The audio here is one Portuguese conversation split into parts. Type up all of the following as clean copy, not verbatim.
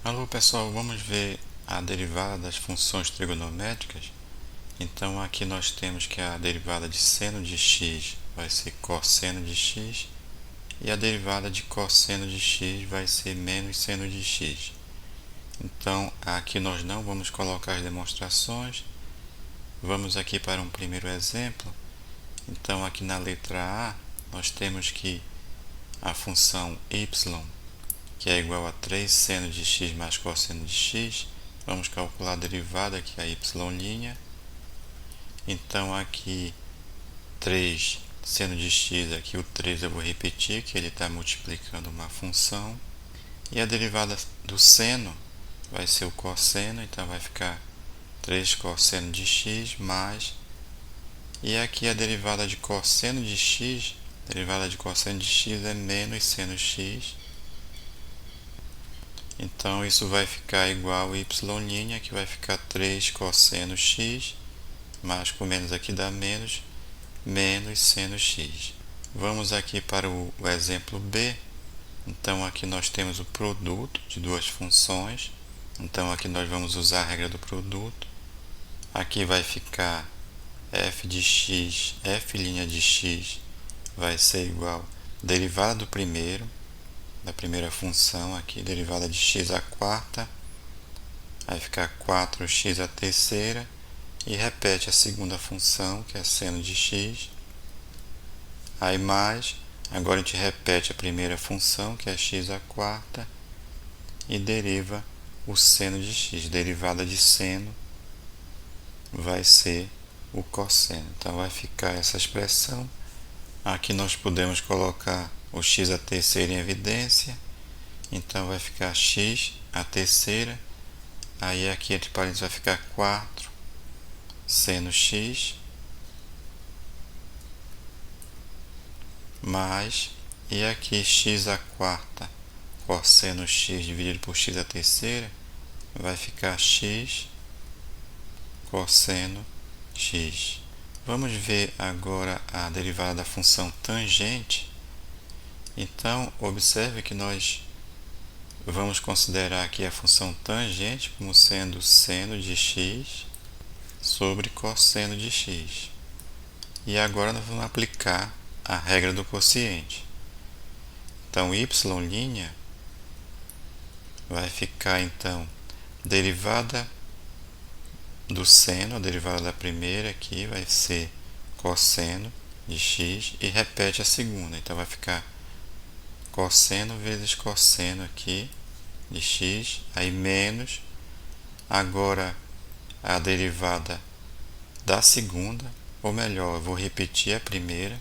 Alô pessoal, vamos ver a derivada das funções trigonométricas. Então aqui nós temos que a derivada de seno de x vai ser cosseno de x e a derivada de cosseno de x vai ser menos seno de x. Então aqui nós não vamos colocar as demonstrações. Vamos aqui para um primeiro exemplo. Então aqui na letra A nós temos que a função y, que é igual a 3 seno de x mais cosseno de x, vamos calcular a derivada, que é a y'. Então aqui 3 seno de x, aqui o 3 eu vou repetir, que ele está multiplicando uma função. E a derivada do seno vai ser o cosseno, então vai ficar 3 cosseno de x mais... E aqui a derivada de cosseno de x, é menos seno x. Então isso vai ficar igual a y', que vai ficar 3 cosseno x, mais com menos aqui dá menos, menos seno x. Vamos aqui para o exemplo B. Então aqui nós temos o produto de duas funções. Então aqui nós vamos usar a regra do produto. Aqui vai ficar f de x, f' de x vai ser igual a derivada do primeiro, da primeira função aqui, derivada de x à quarta, vai ficar 4x à terceira, e repete a segunda função, que é seno de x, aí mais, agora a gente repete a primeira função, que é x à quarta, e deriva o seno de x, derivada de seno vai ser o cosseno. Então vai ficar essa expressão. Aqui nós podemos colocar o x à terceira em evidência, então vai ficar x à terceira, aí aqui entre parênteses vai ficar 4 seno x mais, e aqui x à quarta cosseno x dividido por x à terceira vai ficar x cosseno x. Vamos ver agora a derivada da função tangente. Então, observe que nós vamos considerar aqui a função tangente como sendo seno de x sobre cosseno de x. E agora nós vamos aplicar a regra do quociente. Então, y' vai ficar, então, derivada do seno, a derivada da primeira aqui vai ser cosseno de x, e repete a segunda, então vai ficar cosseno vezes cosseno aqui de x, aí menos, agora a derivada da segunda, ou melhor, eu vou repetir a primeira,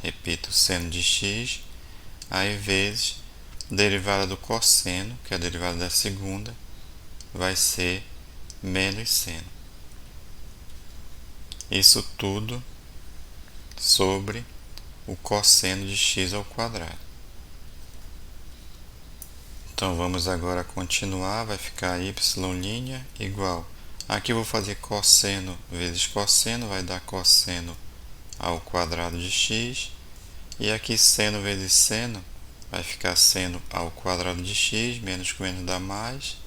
repito seno de x, aí vezes derivada do cosseno, que é a derivada da segunda, vai ser menos seno. Isso tudo sobre o cosseno de x ao quadrado. Então vamos agora continuar, vai ficar y' igual, aqui eu vou fazer cosseno vezes cosseno, vai dar cosseno ao quadrado de x, e aqui seno vezes seno, vai ficar seno ao quadrado de x, menos com menos dá mais,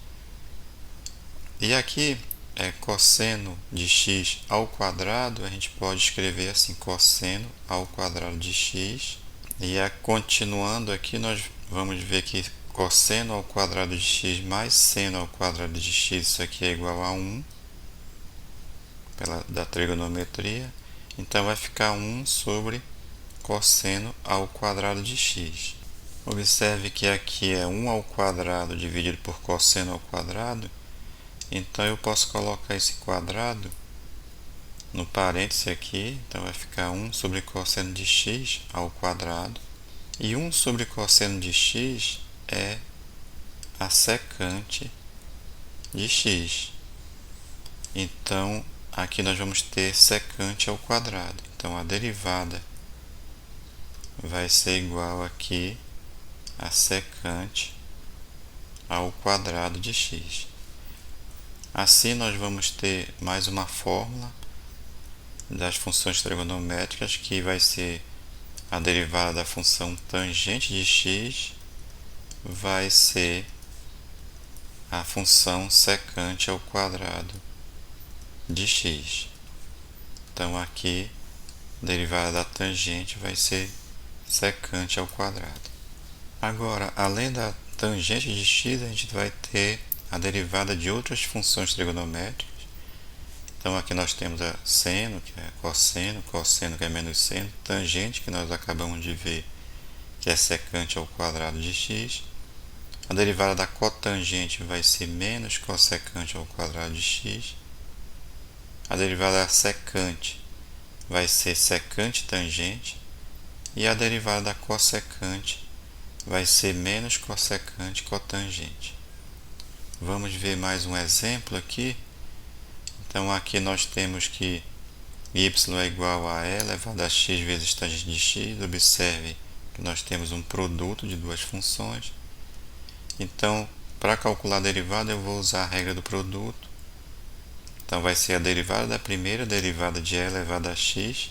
e aqui é cosseno de x ao quadrado, a gente pode escrever assim, cosseno ao quadrado de x. E continuando aqui, nós vamos ver que cosseno ao quadrado de x mais seno ao quadrado de x, isso aqui é igual a 1, da trigonometria. Então vai ficar 1 sobre cosseno ao quadrado de x. Observe que aqui é 1 ao quadrado dividido por cosseno ao quadrado. Então eu posso colocar esse quadrado no parêntese aqui, então vai ficar 1 sobre cosseno de x ao quadrado, e 1 sobre cosseno de x é a secante de x. Então aqui nós vamos ter secante ao quadrado, então a derivada vai ser igual aqui a secante ao quadrado de x. Assim nós vamos ter mais uma fórmula das funções trigonométricas, que vai ser a derivada da função tangente de x vai ser a função secante ao quadrado de x. Então aqui a derivada da tangente vai ser secante ao quadrado. Agora, além da tangente de x, a gente vai ter a derivada de outras funções trigonométricas. Então aqui nós temos a seno, que é cosseno, cosseno que é menos seno, tangente, que nós acabamos de ver, que é secante ao quadrado de x. A derivada da cotangente vai ser menos cossecante ao quadrado de x. A derivada da secante vai ser secante tangente. E a derivada da cossecante vai ser menos cossecante cotangente. Vamos ver mais um exemplo aqui. Então aqui nós temos que y é igual a e elevado a x vezes tangente de x. Observe que nós temos um produto de duas funções. Então, para calcular a derivada, eu vou usar a regra do produto. Então vai ser a derivada da primeira, a derivada de e elevado a x,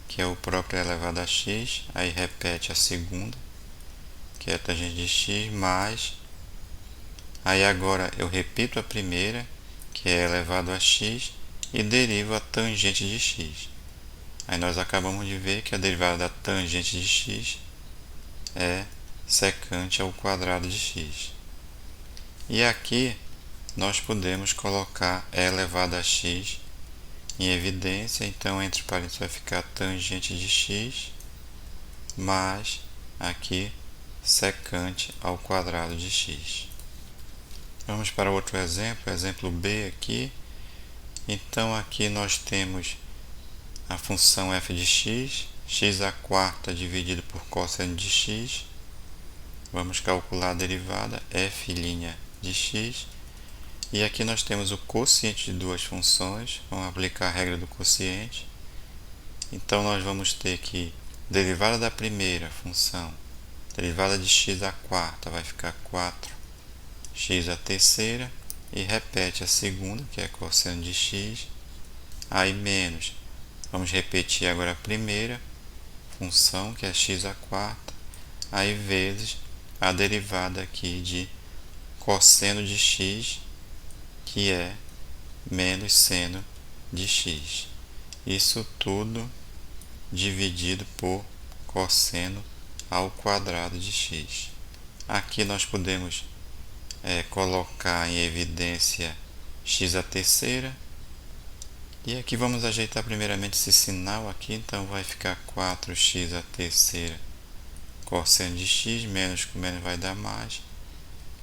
que é o próprio e elevado a x, aí repete a segunda, que é a tangente de x, mais, aí agora eu repito a primeira, que é elevado a x, e derivo a tangente de x. Aí nós acabamos de ver que a derivada da tangente de x é secante ao quadrado de x. E aqui nós podemos colocar e elevado a x em evidência, então entre parênteses vai ficar tangente de x mais aqui secante ao quadrado de x. Vamos para outro exemplo, exemplo B aqui. Então aqui nós temos a função f de x, x à quarta dividido por cosseno de x. Vamos calcular a derivada f' de x. E aqui nós temos o quociente de duas funções. Vamos aplicar a regra do quociente. Então nós vamos ter que derivada da primeira função, derivada de x à quarta vai ficar 4x à terceira, e repete a segunda, que é cosseno de x, aí menos, vamos repetir agora a primeira função, que é x à quarta, aí vezes a derivada aqui de cosseno de x, que é menos seno de x. Isso tudo dividido por cosseno ao quadrado de x. Aqui nós podemos colocar em evidência x à terceira. E aqui vamos ajeitar primeiramente esse sinal aqui, então vai ficar 4x à terceira cosseno de x, menos com menos vai dar mais,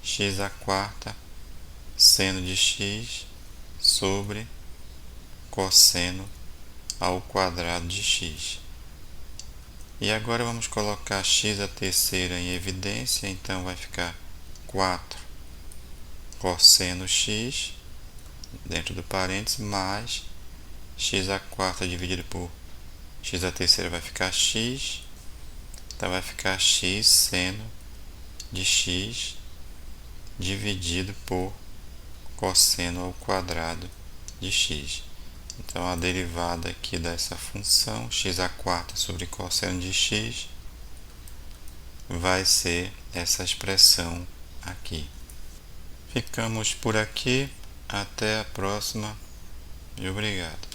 x à quarta seno de x sobre cosseno ao quadrado de x. E agora vamos colocar x à terceira em evidência, então vai ficar 4 cosseno x, dentro do parênteses, mais x à quarta dividido por x à terceira vai ficar x, então vai ficar x seno de x dividido por cosseno ao quadrado de x. Então a derivada aqui dessa função, x à quarta sobre cosseno de x, vai ser essa expressão aqui. Ficamos por aqui, até a próxima e obrigado.